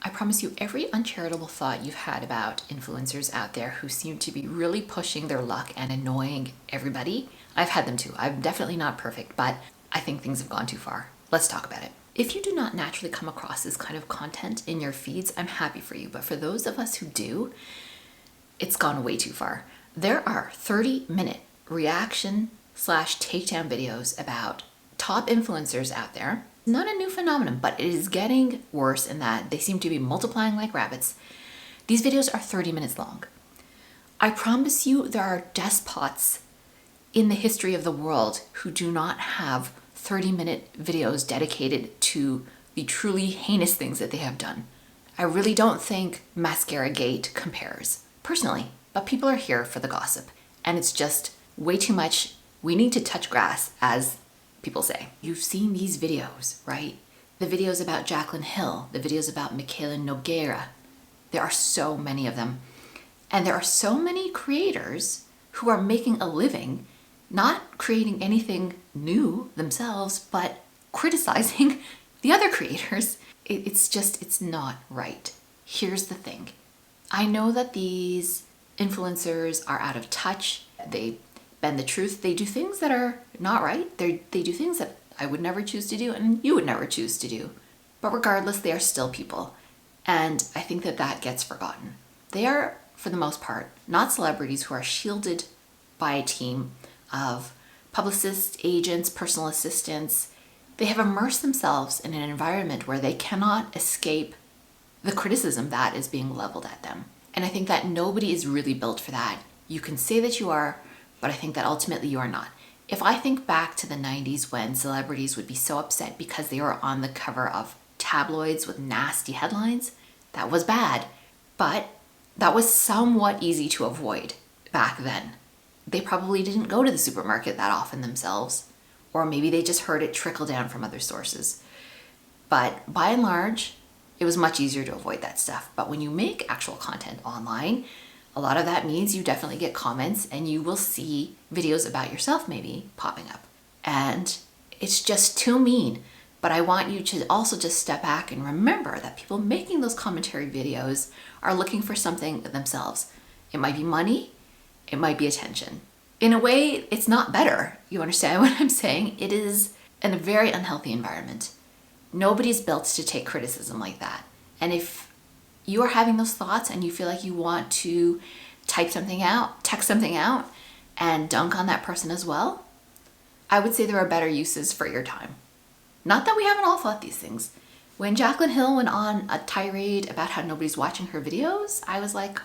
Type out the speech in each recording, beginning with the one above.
I promise you, every uncharitable thought you've had about influencers out there who seem to be really pushing their luck and annoying everybody, I've had them too. I'm definitely not perfect, but I think things have gone too far. Let's talk about it. If you do not naturally come across this kind of content in your feeds, I'm happy for you. But for those of us who do, it's gone way too far. There are 30-minute reaction slash takedown videos about top influencers out there. Not a new phenomenon, but it is getting worse in that they seem to be multiplying like rabbits. These videos are 30 minutes long. I promise you there are despots in the history of the world who do not have 30-minute videos dedicated to the truly heinous things that they have done. I really don't think Mascara Gate compares, personally, but people are here for the gossip, and it's just way too much. We need to touch grass, as people say. You've seen these videos, right? The videos about Jaclyn Hill, the videos about Michaela Nogueira. There are so many of them. And there are so many creators who are making a living, not creating anything new themselves, but criticizing the other creators. It's not right. Here's the thing. I know that these influencers are out of touch. They bend the truth. They do things that are not right. They do things that I would never choose to do and you would never choose to do. But regardless, they are still people. And I think that gets forgotten. They are, for the most part, not celebrities who are shielded by a team of publicists, agents, personal assistants. They have immersed themselves in an environment where they cannot escape the criticism that is being leveled at them. And I think that nobody is really built for that. You can say that you are, but I think that ultimately you are not. If I think back to the 90s when celebrities would be so upset because they were on the cover of tabloids with nasty headlines, that was bad. But that was somewhat easy to avoid back then. They probably didn't go to the supermarket that often themselves, or maybe they just heard it trickle down from other sources. But by and large, it was much easier to avoid that stuff. But when you make actual content online, a lot of that means you definitely get comments and you will see videos about yourself maybe popping up. And it's just too mean. But I want you to also just step back and remember that people making those commentary videos are looking for something themselves. It might be money, it might be attention. In a way, it's not better. You understand what I'm saying? It is in a very unhealthy environment. Nobody's built to take criticism like that. And if you are having those thoughts and you feel like you want to type something out, text something out, and dunk on that person as well, I would say there are better uses for your time. Not that we haven't all thought these things. When Jaclyn Hill went on a tirade about how nobody's watching her videos, I was like,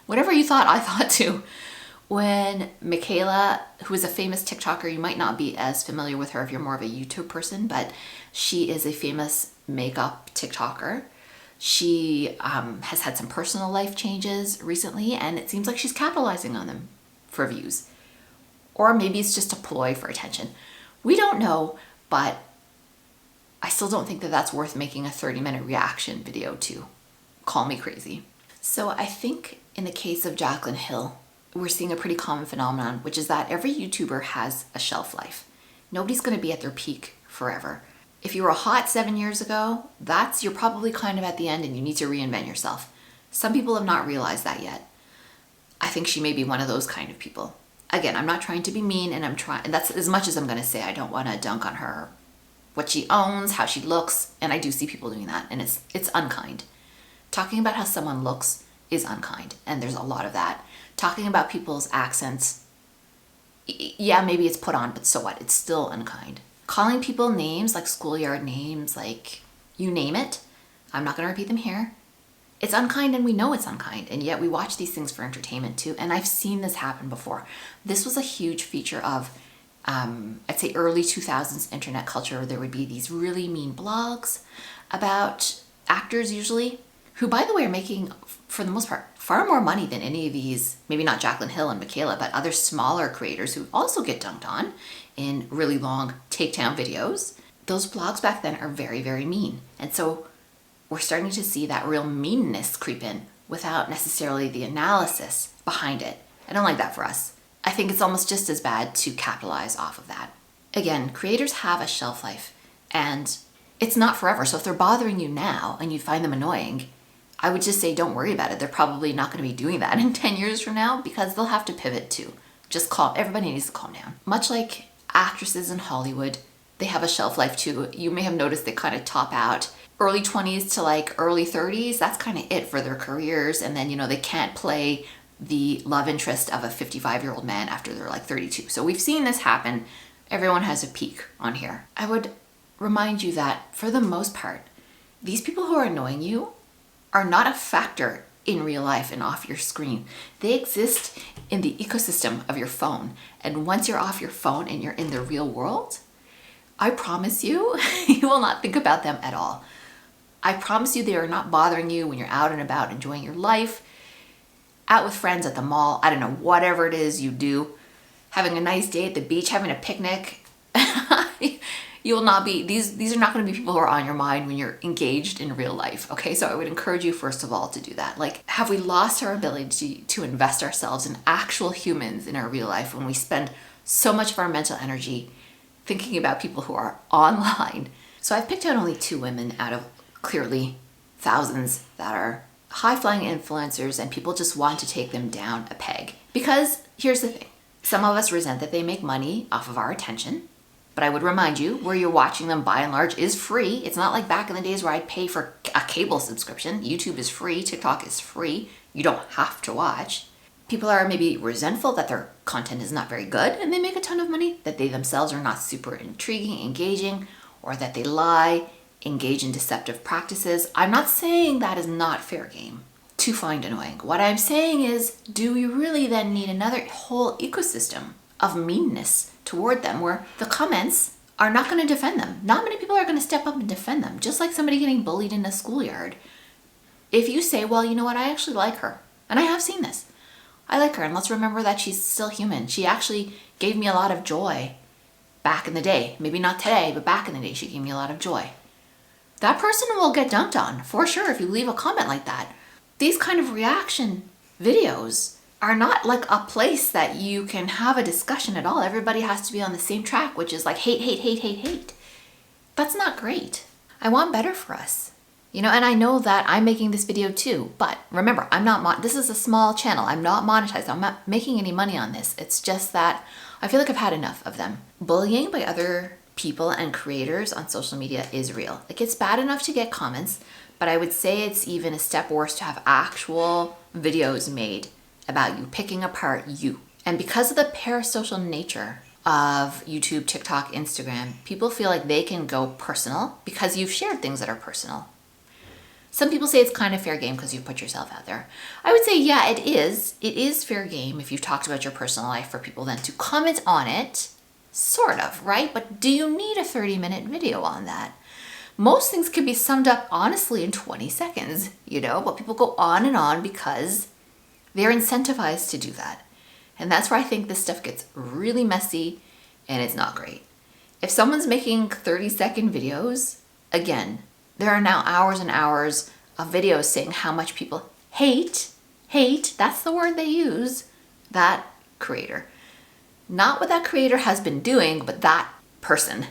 whatever you thought, I thought too. When Michaela, who is a famous TikToker, you might not be as familiar with her if you're more of a YouTube person, but she is a famous makeup TikToker. She has had some personal life changes recently, and it seems like she's capitalizing on them for views. Or maybe it's just a ploy for attention. We don't know, but I still don't think that that's worth making a 30-minute reaction video to. Call me crazy. So I think in the case of Jaclyn Hill, we're seeing a pretty common phenomenon, which is that every YouTuber has a shelf life. Nobody's going to be at their peak forever. If you were hot 7 years ago, you're probably kind of at the end and you need to reinvent yourself. Some people have not realized that yet. I think she may be one of those kind of people. Again, I'm not trying to be mean, and that's as much as I'm going to say. I don't want to dunk on her, what she owns, how she looks, and I do see people doing that, and it's unkind. Talking about how someone looks is unkind, and there's a lot of that. Talking about people's accents, yeah, maybe it's put on, but so what? It's still unkind. Calling people names, like schoolyard names, like you name it, I'm not going to repeat them here. It's unkind, and we know it's unkind, and yet we watch these things for entertainment too, and I've seen this happen before. This was a huge feature of, I'd say, early 2000s internet culture, where there would be these really mean blogs about actors usually, who, by the way, are making, for the most part, far more money than any of these, maybe not Jaclyn Hill and Michaela, but other smaller creators who also get dunked on in really long takedown videos. Those blogs back then are very, very mean. And so we're starting to see that real meanness creep in without necessarily the analysis behind it. I don't like that for us. I think it's almost just as bad to capitalize off of that. Again, creators have a shelf life, and it's not forever. So if they're bothering you now and you find them annoying, I would just say don't worry about it. They're probably not going to be doing that in 10 years from now because they'll have to pivot too. Just everybody needs to calm down. Much like actresses in Hollywood, they have a shelf life too. You may have noticed they kind of top out early 20s to like early 30s. That's kind of it for their careers. And then, they can't play the love interest of a 55-year-old man after they're like 32. So we've seen this happen. Everyone has a peak on here. I would remind you that for the most part, these people who are annoying you are not a factor in real life and off your screen. They exist in the ecosystem of your phone. And once you're off your phone and you're in the real world, I promise you, you will not think about them at all. I promise you they are not bothering you when you're out and about enjoying your life, out with friends at the mall, I don't know, whatever it is you do, having a nice day at the beach, having a picnic. You will not be, these are not going to be people who are on your mind when you're engaged in real life, okay? So I would encourage you, first of all, to do that. Like, have we lost our ability to invest ourselves in actual humans in our real life when we spend so much of our mental energy thinking about people who are online? So I've picked out only 2 women out of clearly thousands that are high-flying influencers and people just want to take them down a peg. Because here's the thing. Some of us resent that they make money off of our attention. But I would remind you, where you're watching them by and large is free. It's not like back in the days where I'd pay for a cable subscription. YouTube is free, TikTok is free. You don't have to watch. People are maybe resentful that their content is not very good and they make a ton of money, that they themselves are not super intriguing, engaging, or that they lie, engage in deceptive practices. I'm not saying that is not fair game to find annoying. What I'm saying is, do you really then need another whole ecosystem of meanness toward them where the comments are not going to defend them? Not many people are going to step up and defend them, just like somebody getting bullied in a schoolyard. If you say, well, you know what, I actually like her, and I have seen this, I like her, and let's remember that she's still human. She actually gave me a lot of joy back in the day. Maybe not today, but back in the day she gave me a lot of joy. That person will get dunked on, for sure, if you leave a comment like that. These kind of reaction videos are not like a place that you can have a discussion at all. Everybody has to be on the same track, which is like hate, hate, hate, hate, hate. That's not great. I want better for us. And I know that I'm making this video too, but remember, this is a small channel. I'm not monetized. I'm not making any money on this. It's just that I feel like I've had enough of them. Bullying by other people and creators on social media is real. Like, it's bad enough to get comments, but I would say it's even a step worse to have actual videos made about you, picking apart you. And because of the parasocial nature of YouTube, TikTok, Instagram, people feel like they can go personal because you've shared things that are personal. Some people say it's kind of fair game because you've put yourself out there. I would say, yeah, it is. It is fair game if you've talked about your personal life for people then to comment on it, sort of, right? But do you need a 30-minute video on that? Most things can be summed up honestly in 20 seconds, but people go on and on because they're incentivized to do that. And that's where I think this stuff gets really messy and it's not great. If someone's making 30-second videos, again, there are now hours and hours of videos saying how much people hate, that's the word they use, that creator. Not what that creator has been doing, but that person.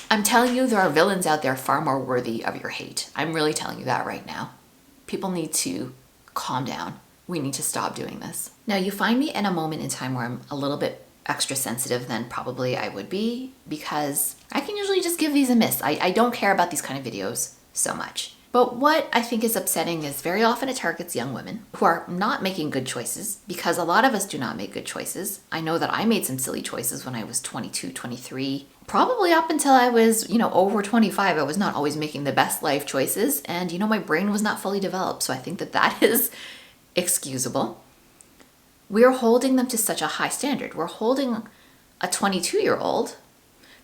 I'm telling you, there are villains out there far more worthy of your hate. I'm really telling you that right now. People need to calm down. We need to stop doing this. Now, you find me in a moment in time where I'm a little bit extra sensitive than probably I would be because I can usually just give these a miss. I don't care about these kind of videos so much. But what I think is upsetting is very often it targets young women who are not making good choices because a lot of us do not make good choices. I know that I made some silly choices when I was 22, 23. Probably up until I was, over 25, I was not always making the best life choices. And, my brain was not fully developed. So I think that is excusable. We're holding them to such a high standard. We're holding a 22-year-old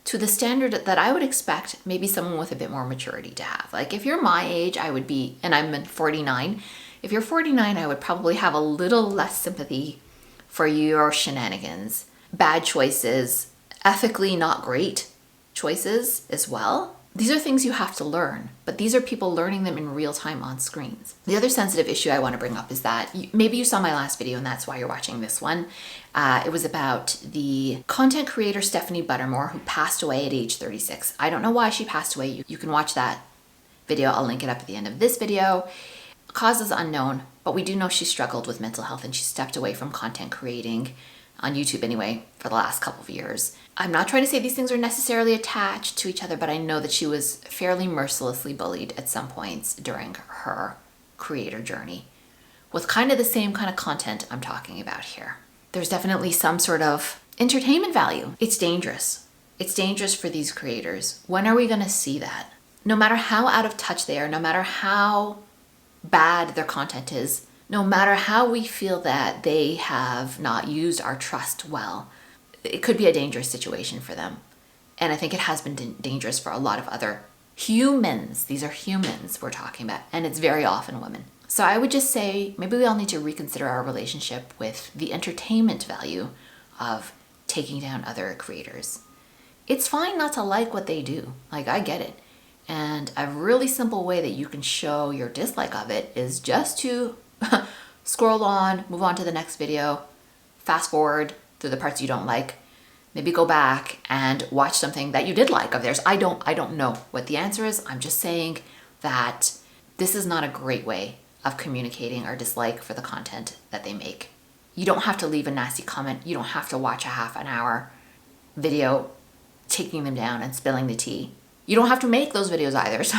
to the standard that I would expect maybe someone with a bit more maturity to have. Like, if you're my age, I would be, and I'm 49, if you're 49, I would probably have a little less sympathy for your shenanigans, bad choices, ethically not great choices as well. These are things you have to learn, but these are people learning them in real time on screens. The other sensitive issue I want to bring up is that maybe you saw my last video and that's why you're watching this one. It was about the content creator Stephanie Buttermore, who passed away at age 36. I don't know why she passed away. You can watch that video. I'll link it up at the end of this video. Cause is unknown, but we do know she struggled with mental health and she stepped away from content creating, on YouTube anyway, for the last couple of years. I'm not trying to say these things are necessarily attached to each other, but I know that she was fairly mercilessly bullied at some points during her creator journey with kind of the same kind of content I'm talking about here. There's definitely some sort of entertainment value. It's dangerous. It's dangerous for these creators. When are we going to see that? No matter how out of touch they are, no matter how bad their content is, no matter how we feel that they have not used our trust well, it could be a dangerous situation for them. And I think it has been dangerous for a lot of other humans. These are humans we're talking about, and it's very often women. So I would just say maybe we all need to reconsider our relationship with the entertainment value of taking down other creators. It's fine not to like what they do. Like, I get it. And a really simple way that you can show your dislike of it is just to scroll on, move on to the next video, fast forward through the parts you don't like, maybe go back and watch something that you did like of theirs. I don't know what the answer is. I'm just saying that this is not a great way of communicating our dislike for the content that they make. You don't have to leave a nasty comment. You don't have to watch a half an hour video taking them down and spilling the tea. You don't have to make those videos either. So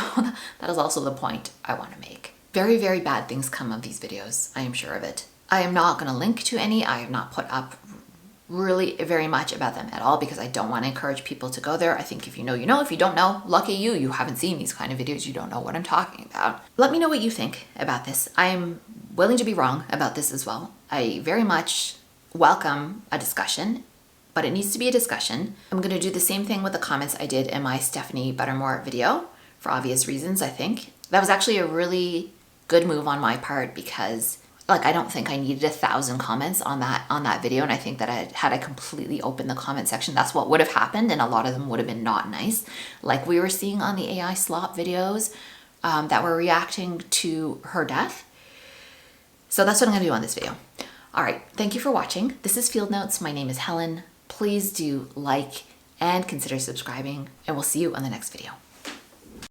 that is also the point I want to make. Very, very bad things come of these videos. I am sure of it. I am not going to link to any. I have not put up really very much about them at all because I don't want to encourage people to go there. I think if you know, you know. If you don't know, lucky you. You haven't seen these kind of videos. You don't know what I'm talking about. Let me know what you think about this. I am willing to be wrong about this as well. I very much welcome a discussion, but it needs to be a discussion. I'm going to do the same thing with the comments I did in my Stephanie Buttermore video for obvious reasons, I think. That was actually a really good move on my part because I don't think I needed 1,000 comments on that video, and I think that had I completely opened the comment section, that's what would have happened, and a lot of them would have been not nice, like we were seeing on the AI slop videos that were reacting to her death. So that's what I'm going to do on this video. All right, thank you for watching. This is Field Notes. My name is Helen. Please do like and consider subscribing, and we'll see you on the next video.